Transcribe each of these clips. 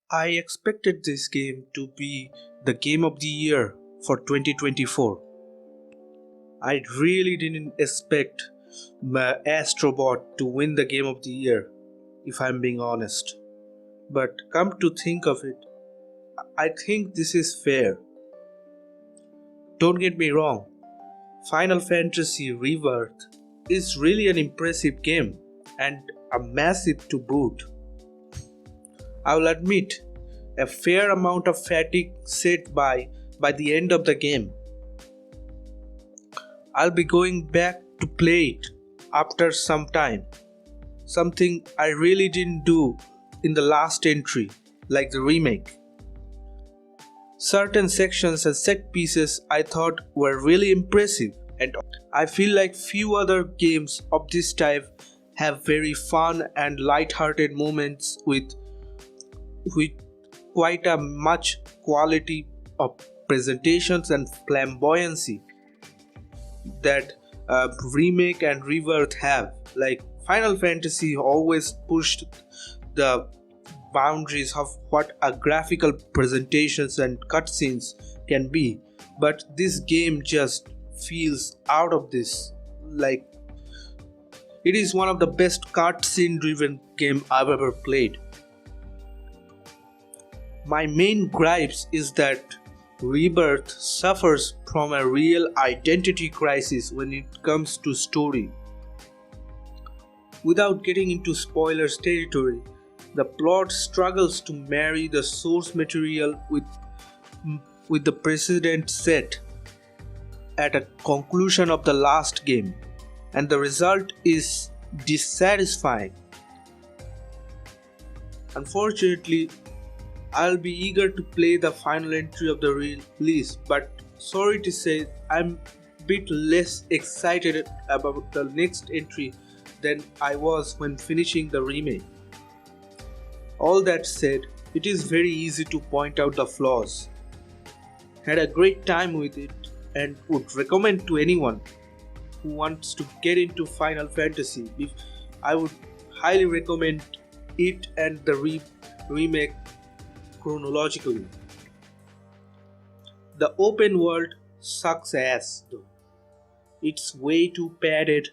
I expected this game to be the game of the year for 2024. I really didn't expect my Astrobot to win the game of the year, if I'm being honest. But come to think of it, I think this is fair. Don't get me wrong, Final Fantasy Rebirth is really an impressive game and a massive to boot. I will admit, a fair amount of fatigue set by the end of the game. I'll be going back to play it after some time. Something I really didn't do in the last entry, like the remake. Certain sections and set pieces I thought were really impressive, and I feel like few other games of this type have very fun and light-hearted moments with quite a much quality of presentations and flamboyancy that remake and rebirth have. Like Final Fantasy always pushed the boundaries of what a graphical presentations and cutscenes can be, but this game just feels out of this. Like it is one of the best cutscene driven game I've ever played. My main gripes is that Rebirth suffers from a real identity crisis when it comes to story. Without getting into spoilers territory, the plot struggles to marry the source material with the precedent set at a conclusion of the last game, and the result is dissatisfying. Unfortunately, I'll be eager to play the final entry of the release, but sorry to say, I'm a bit less excited about the next entry than I was when finishing the remake. All that said, it is very easy to point out the flaws. Had a great time with it and would recommend to anyone who wants to get into Final Fantasy. I would highly recommend it and the remake chronologically. The open world sucks ass though. It's way too padded.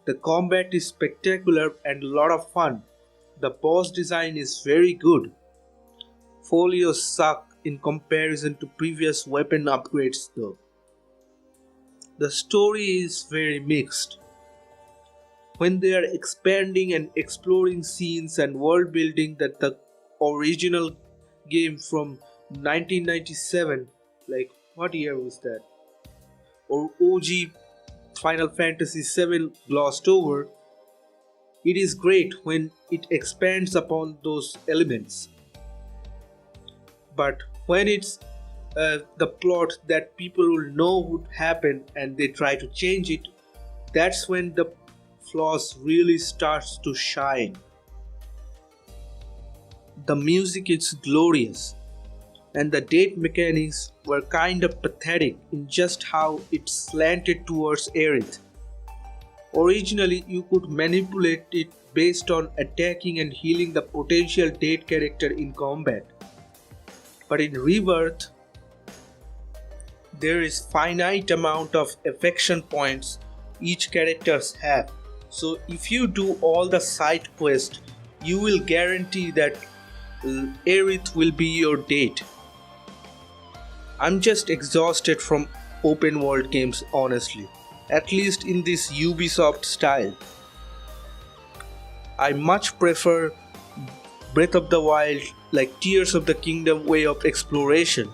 The combat is spectacular and a lot of fun. The boss design is very good. Folios suck in comparison to previous weapon upgrades though. The story is very mixed. When they are expanding and exploring scenes and world building that the original game from 1997, like what year was that? Or OG Final Fantasy VII glossed over, it is great when it expands upon those elements. But when it's the plot that people will know would happen and they try to change it, that's when the flaws really starts to shine. The music is glorious, and the date mechanics were kind of pathetic in just how it slanted towards Aerith. Originally, you could manipulate it based on attacking and healing the potential date character in combat. But in Rebirth, there is finite amount of affection points each characters have. So if you do all the side quests, you will guarantee that Aerith will be your date. I'm just exhausted from open world games honestly, at least in this Ubisoft style. I much prefer Breath of the Wild, like Tears of the Kingdom way of exploration.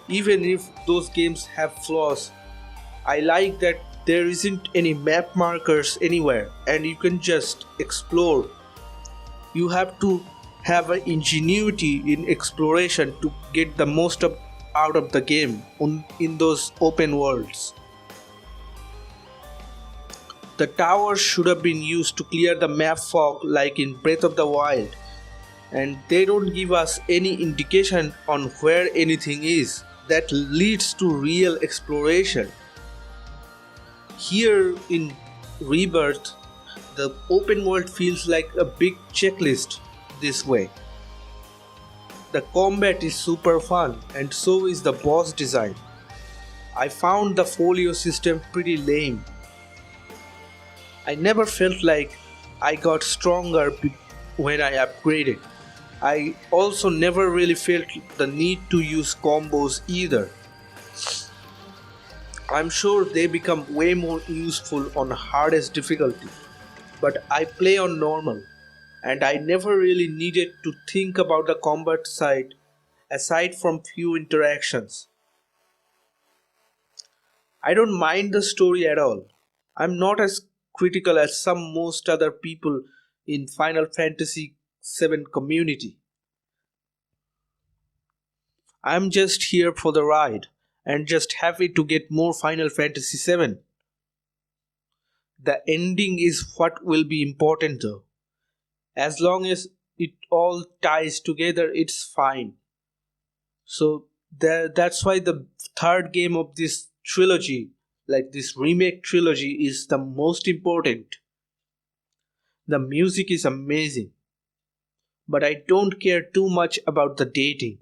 Even if those games have flaws, I like that there isn't any map markers anywhere and you can just explore. You have to have an ingenuity in exploration to get the most out of the game in those open worlds. The towers should have been used to clear the map fog like in Breath of the Wild, and they don't give us any indication on where anything is that leads to real exploration. Here in Rebirth, the open world feels like a big checklist this way. The combat is super fun and so is the boss design. I found the folio system pretty lame. I never felt like I got stronger when I upgraded. I also never really felt the need to use combos either. I'm sure they become way more useful on hardest difficulty, but I play on normal and I never really needed to think about the combat side aside from few interactions. I don't mind the story at all. I'm not as critical as some most other people in Final Fantasy VII community. I'm just here for the ride and just happy to get more Final Fantasy VII. The ending is what will be important though. As long as it all ties together, it's fine. So that's why the third game of this trilogy, like this remake trilogy, is the most important. The music is amazing, but I don't care too much about the dating.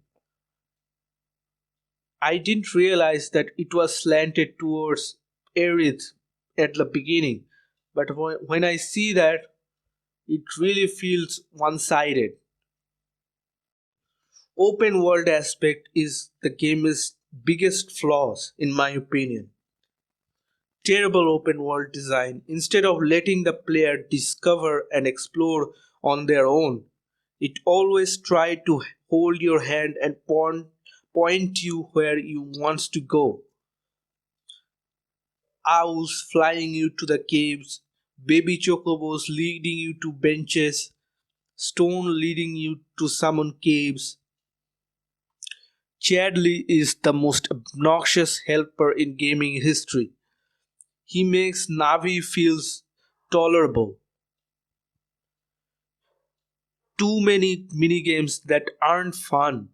I didn't realize that it was slanted towards Aerith at the beginning, but when I see that, it really feels one sided. Open world aspect is the game's biggest flaws, in my opinion. Terrible open world design. Instead of letting the player discover and explore on their own, it always tried to hold your hand and point you where you want to go. Owls flying you to the caves, baby chocobos leading you to benches, stone leading you to summon caves. Chadley is the most obnoxious helper in gaming history. He makes Navi feels tolerable. Too many minigames that aren't fun.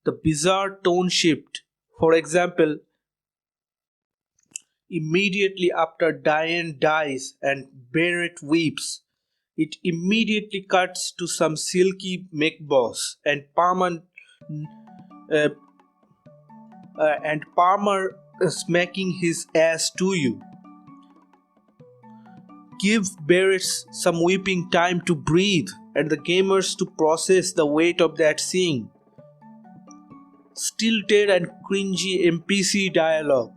The bizarre tone shift. For example, immediately after Diane dies and Barrett weeps, it immediately cuts to some silky mech boss uh, and Palmer smacking his ass to you. Give Barrett some weeping time to breathe and the gamers to process the weight of that scene. Stilted and cringy NPC dialogue.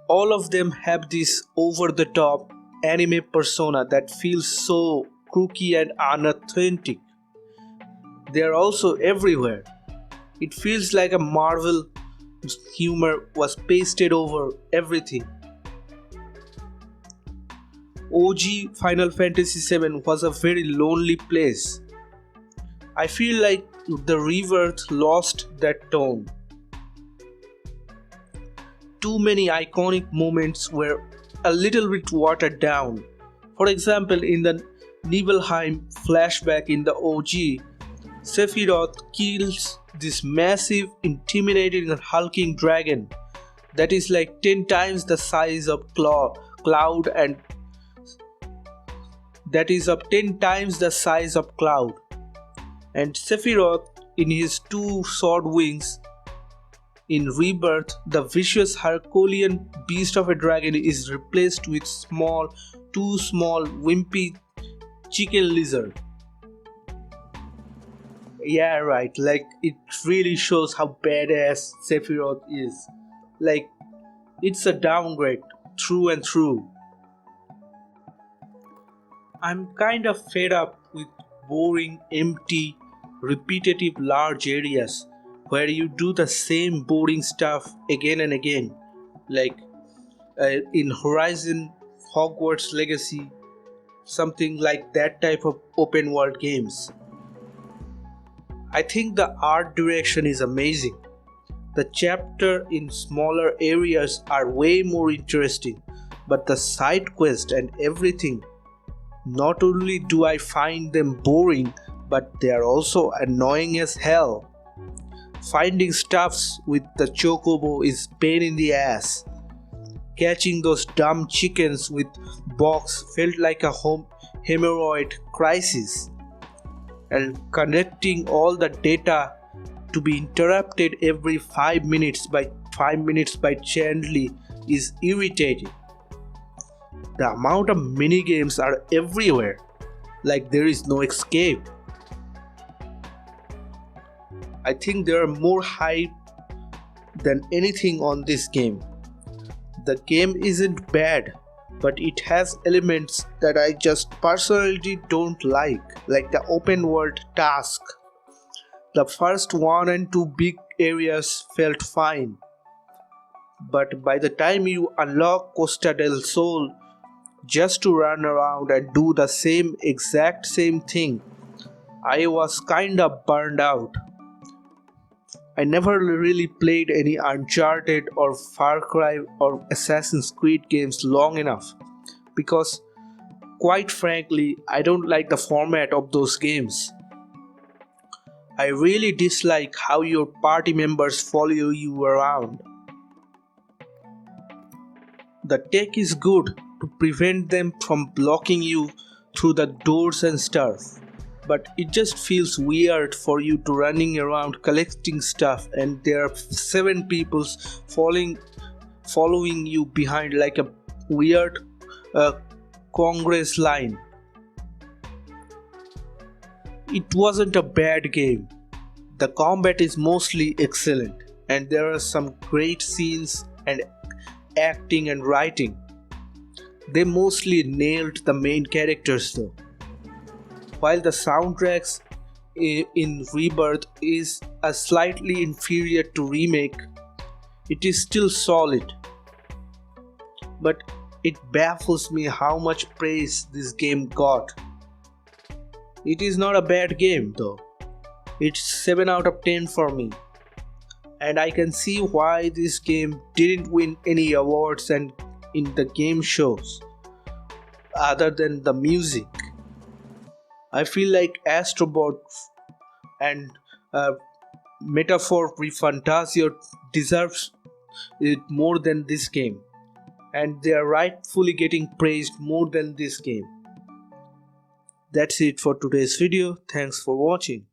All of them have this over the top anime persona that feels so crooked and unauthentic. They are also everywhere. It feels like a Marvel humor was pasted over everything. OG Final Fantasy VII was a very lonely place. I feel like the Rebirth lost that tone. Too many iconic moments were a little bit watered down. For example, in the Nibelheim flashback in the OG, Sephiroth kills this massive, intimidating and hulking dragon that is like 10 times the size of Cloud and that is of 10 times the size of Cloud. And Sephiroth in his two sword wings. In Rebirth, the vicious Herculean beast of a dragon is replaced with two small, wimpy chicken lizard. Yeah, right. Like it really shows how badass Sephiroth is. Like it's a downgrade through and through. I'm kind of fed up with boring, empty, repetitive large areas where you do the same boring stuff again and again, like in Horizon, Hogwarts Legacy, something like that type of open world games. I think the art direction is amazing. The chapter in smaller areas are way more interesting, but the side quest and everything, not only do I find them boring, but they are also annoying as hell. Finding stuffs with the chocobo is pain in the ass. Catching those dumb chickens with box felt like a hemorrhoid crisis. and connecting all the data to be interrupted every 5 minutes by Chandley is irritating. The amount of minigames are everywhere, like there is no escape. I think there are more hype than anything on this game. The game isn't bad, but it has elements that I just personally don't like the open world task. The first 1 and 2 big areas felt fine, but by the time you unlock Costa del Sol just to run around and do the exact same thing, I was kinda burned out. I never really played any Uncharted or Far Cry or Assassin's Creed games long enough because, quite frankly, I don't like the format of those games. I really dislike how your party members follow you around. The tech is good to prevent them from blocking you through the doors and stuff, but it just feels weird for you to running around collecting stuff and there are 7 people following you behind like a weird Congress line. It wasn't a bad game. The combat is mostly excellent and there are some great scenes and acting and writing. They mostly nailed the main characters though. While the soundtracks in Rebirth is a slightly inferior to Remake, it is still solid. But it baffles me how much praise this game got. It is not a bad game though. It's 7 out of 10 for me. And I can see why this game didn't win any awards and in the game shows other than the music. I feel like Astrobot and Metaphor Fantasy deserves it more than this game, and they are rightfully getting praised more than this game. That's it for today's video. Thanks for watching.